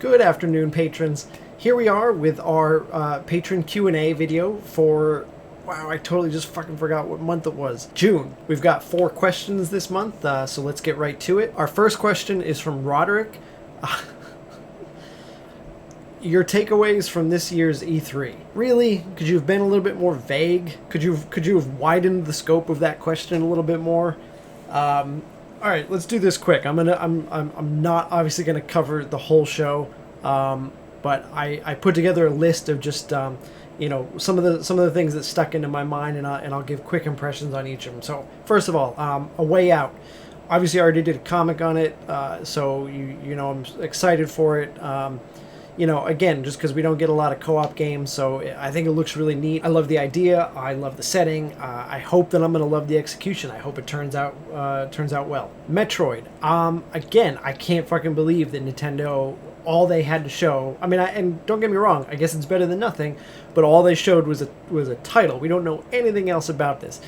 Good afternoon, patrons. Here we are with our patron Q&A video for, wow, I totally just fucking forgot what month it was. June. We've got 4 questions this month, so let's get right to it. Our first question is from Roderick. Your takeaways from this year's E3. Really? Could you have been a little bit more vague? Could you have widened the scope of that question a little bit more? All right, let's do this quick. I'm not obviously gonna cover the whole show, but I put together a list of just some of the things that stuck into my mind, and I'll give quick impressions on each of them. So first of all, A Way Out. Obviously, I already did a comic on it, so I'm excited for it. Again, just because we don't get a lot of co-op games, so I think it looks really neat. I love the idea. I love the setting. I hope that I'm going to love the execution. I hope it turns out well. Metroid. Again, I can't fucking believe that Nintendo, all they had to show, and don't get me wrong, I guess it's better than nothing, but all they showed was a title. We don't know anything else about this.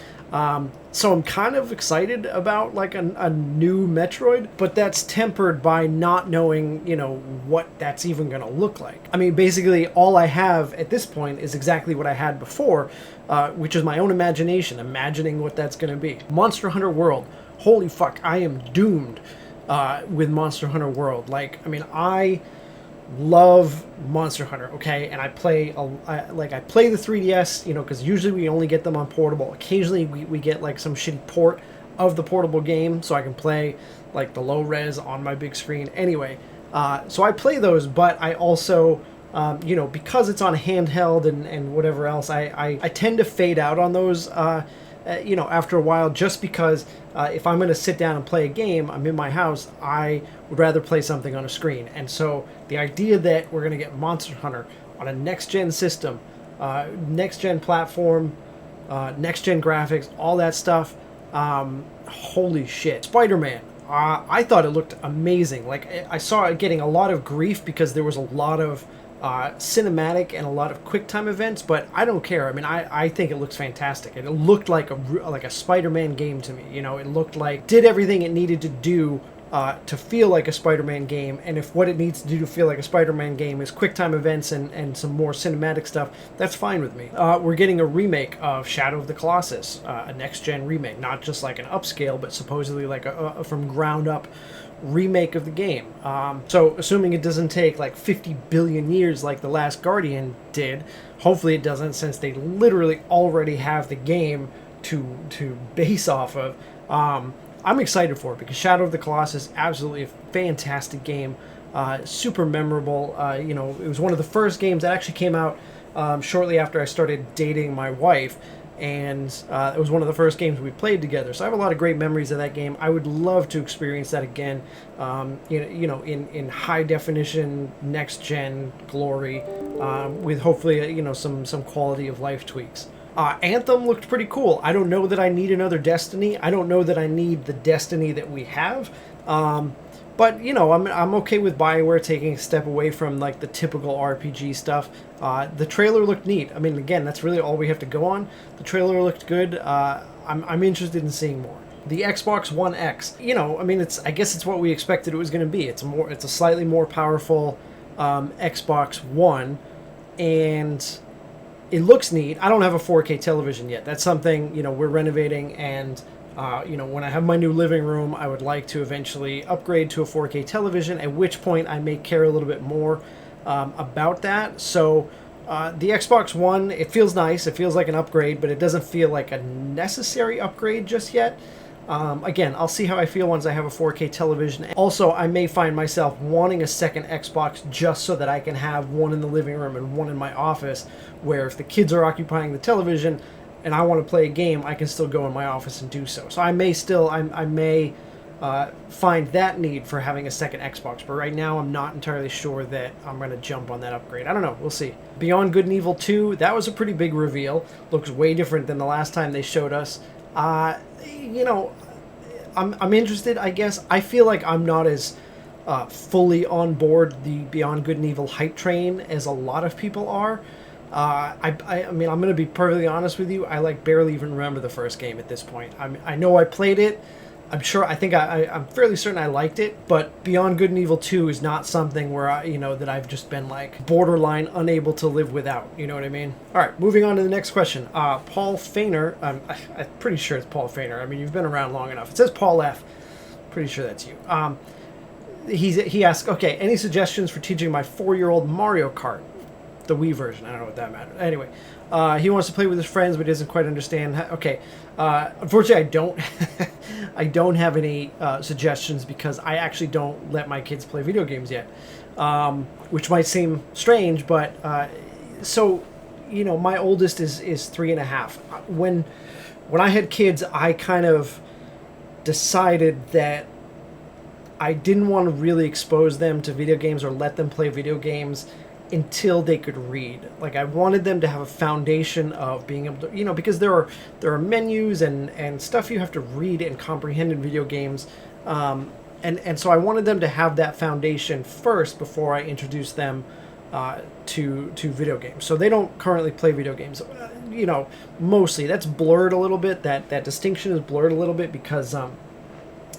So I'm kind of excited about like a new Metroid, but that's tempered by not knowing, what that's even going to look like. Basically all I have at this point is exactly what I had before, which is my own imagination, imagining what that's going to be. Monster Hunter World. Holy fuck, I am doomed with Monster Hunter World. I love Monster Hunter, okay, and I play the 3DS, because usually we only get them on portable. Occasionally we get like some shitty port of the portable game, so I can play like the low res on my big screen. Anyway, so I play those, but I also because it's on handheld and whatever else, I tend to fade out on those after a while, just because if I'm going to sit down and play a game, I'm in my house, I would rather play something on a screen. And so the idea that we're going to get Monster Hunter on a next-gen system, next-gen platform, next-gen graphics, all that stuff, holy shit. Spider-Man. I thought it looked amazing. I saw it getting a lot of grief because there was a lot of cinematic and a lot of QuickTime events, but I don't care. I think it looks fantastic. It looked like a Spider-Man game to me. It looked like did everything it needed to do to feel like a Spider-Man game, and if what it needs to do to feel like a Spider-Man game is QuickTime events and some more cinematic stuff, that's fine with me. We're getting a remake of Shadow of the Colossus, a next-gen remake, not just like an upscale, but supposedly like a from ground up remake of the game. So assuming it doesn't take like 50 billion years like The Last Guardian did, hopefully it doesn't, since they literally already have the game to base off of. I'm excited for it because Shadow of the Colossus, absolutely a fantastic game, super memorable. It was one of the first games that actually came out shortly after I started dating my wife, and it was one of the first games we played together. So I have a lot of great memories of that game. I would love to experience that again, in high definition, next gen glory, with hopefully some quality of life tweaks. Anthem looked pretty cool. I don't know that I need another Destiny. I don't know that I need the Destiny that we have. But I'm okay with BioWare taking a step away from like the typical RPG stuff. The trailer looked neat. Again, that's really all we have to go on. The trailer looked good. I'm interested in seeing more. The Xbox One X. I guess it's what we expected it was going to be. It's a slightly more powerful Xbox One, and it looks neat. I don't have a 4K television yet. That's something we're renovating, and when I have my new living room, I would like to eventually upgrade to a 4K television, at which point I may care a little bit more about that. So the Xbox One, it feels nice. It feels like an upgrade, but it doesn't feel like a necessary upgrade just yet. Again, I'll see how I feel once I have a 4K television. Also, I may find myself wanting a second Xbox just so that I can have one in the living room and one in my office, where if the kids are occupying the television and I want to play a game, I can still go in my office and do so. So I may find that need for having a second Xbox, but right now I'm not entirely sure that I'm going to jump on that upgrade. I don't know. We'll see. Beyond Good and Evil 2, that was a pretty big reveal. Looks way different than the last time they showed us. I'm interested, I guess. I feel like I'm not as fully on board the Beyond Good and Evil hype train as a lot of people are. I'm going to be perfectly honest with you. I barely even remember the first game at this point. I know I played it. I'm fairly certain I liked it, but Beyond Good and Evil 2 is not something where that I've just been like borderline unable to live without. You know what I mean? All right, moving on to the next question. Paul Fainer, I'm pretty sure it's Paul Fainer. I mean, you've been around long enough. It says Paul F. Pretty sure that's you. He asked, okay, any suggestions for teaching my 4-year-old Mario Kart? The Wii version. I don't know what that matters. Anyway, he wants to play with his friends, but he doesn't quite understand. Okay, unfortunately, I don't have any suggestions because I actually don't let my kids play video games yet, which might seem strange, but so my oldest is 3.5. When I had kids, I kind of decided that I didn't want to really expose them to video games or let them play video games until they could read. Like, I wanted them to have a foundation of being able to, because there are menus and stuff you have to read and comprehend in video games, and so I wanted them to have that foundation first before I introduced them to video games. So they don't currently play video games. Mostly that's blurred a little bit. That distinction is blurred a little bit because I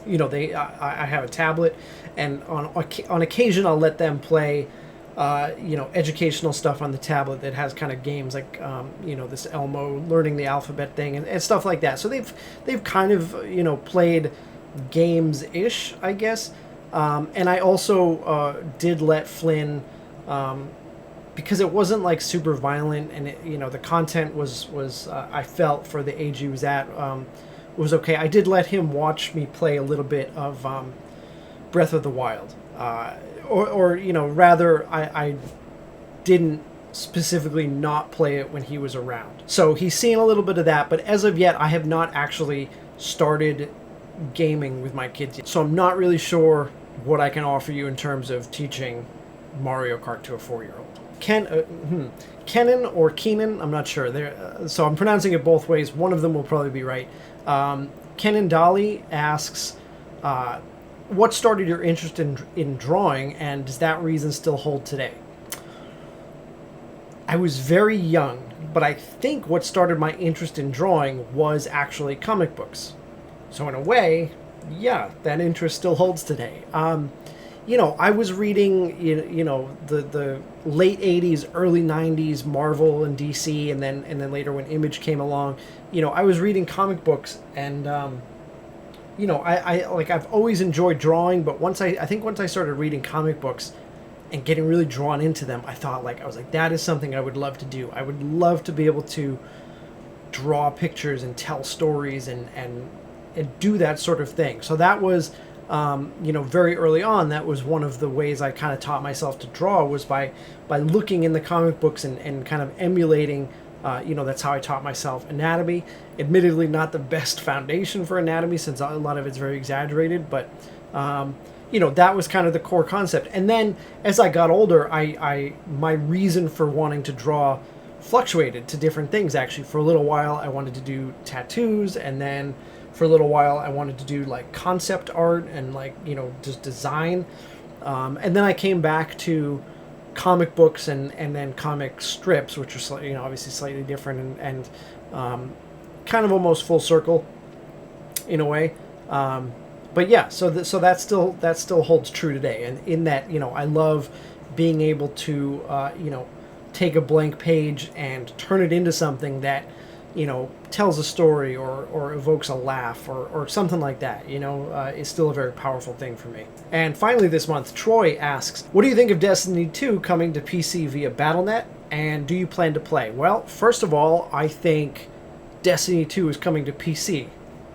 have a tablet, and on occasion I'll let them play educational stuff on the tablet that has kind of games like this Elmo learning the alphabet thing and stuff like that. So they've kind of played games-ish, I guess. And I also did let Flynn, because it wasn't like super violent, and the content was I felt for the age he was at was okay. I did let him watch me play a little bit of Breath of the Wild, or rather I didn't specifically not play it when he was around. So he's seen a little bit of that, but as of yet I have not actually started gaming with my kids yet. So I'm not really sure what I can offer you in terms of teaching Mario Kart to a 4-year-old. Kenan or Keenan, I'm not sure. So I'm pronouncing it both ways. One of them will probably be right. Kenan Dolly asks, what started your interest in drawing, and does that reason still hold today? I was very young, but I think what started my interest in drawing was actually comic books. So in a way, yeah, that interest still holds today. I was reading, the late 80s, early 90s Marvel and DC, and then later when Image came along, I was reading comic books, and I've always enjoyed drawing, but once I started reading comic books and getting really drawn into them, I was like, that is something I would love to do. I would love to be able to draw pictures and tell stories and do that sort of thing. So that was, very early on, that was one of the ways I kind of taught myself to draw, was by looking in the comic books and kind of emulating. That's how I taught myself anatomy. Admittedly, not the best foundation for anatomy, since a lot of it's very exaggerated, but that was kind of the core concept. And then as I got older, my reason for wanting to draw fluctuated to different things. Actually, for a little while I wanted to do tattoos, and then for a little while I wanted to do like concept art and just design, and then I came back to comic books and then comic strips, which are obviously slightly different and kind of almost full circle in a way, but yeah, so that still holds true today, and in that I love being able to take a blank page and turn it into something that tells a story or evokes a laugh or something like that, is still a very powerful thing for me. And finally this month, Troy asks, what do you think of Destiny 2 coming to PC via Battle.net, and do you plan to play? Well, first of all, I think Destiny 2 is coming to PC,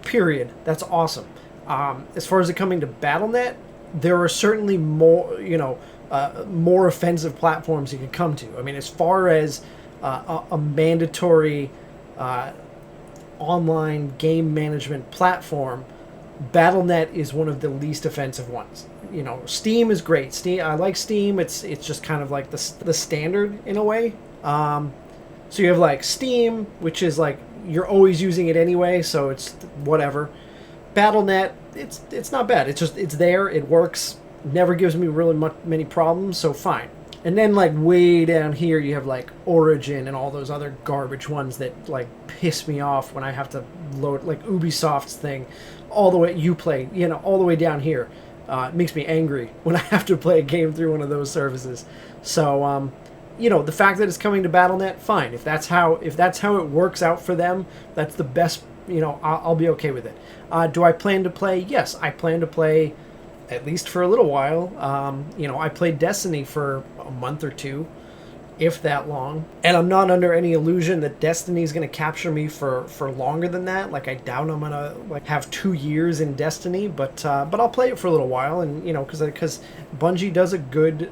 period. That's awesome. As far as it coming to Battle.net, there are certainly more, more offensive platforms you could come to. I mean, as far as a mandatory online game management platform, Battle.net is one of the least offensive ones. Steam is great. I like Steam. It's just kind of like the standard in a way. So you have like Steam, which is like you're always using it anyway, so it's whatever. Battle.net, it's not bad. It's there. It works. Never gives me really many problems. So fine. And then like way down here you have like Origin and all those other garbage ones that like piss me off when I have to load, like Ubisoft's thing all the way, Uplay, you know, all the way down here. It makes me angry when I have to play a game through one of those services. So you know, the fact that it's coming to BattleNet, fine. If that's how it works out for them, that's the best. You know, I'll be okay with it. Do I plan to play? Yes, I plan to play at least for a little while. You know, I played Destiny for a month or two, if that long. And I'm not under any illusion that Destiny is going to capture me for longer than that. Like, I doubt I'm going to like have 2 years in Destiny, but I'll play it for a little while. And, you know, because Bungie does a good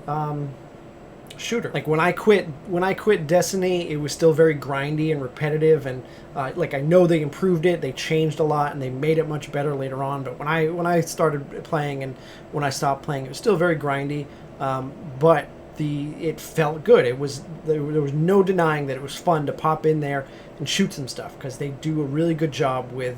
shooter. Like when I quit Destiny, it was still very grindy and repetitive, and like I know they improved it, they changed a lot, and they made it much better later on. But when I started playing and when I stopped playing, it was still very grindy, but it felt good. There was no denying that it was fun to pop in there and shoot some stuff, because they do a really good job with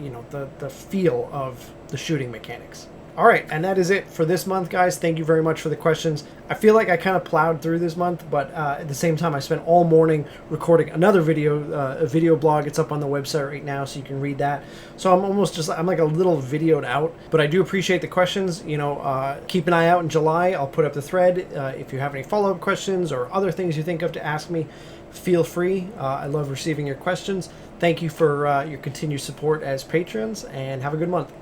you know, the feel of the shooting mechanics. All right, and that is it for this month, guys. Thank you very much for the questions. I feel like I kind of plowed through this month, but at the same time, I spent all morning recording another video, a video blog. It's up on the website right now, so you can read that. So I'm like a little videoed out, but I do appreciate the questions. You know, keep an eye out in July. I'll put up the thread. If you have any follow-up questions or other things you think of to ask me, feel free. I love receiving your questions. Thank you for your continued support as patrons, and have a good month.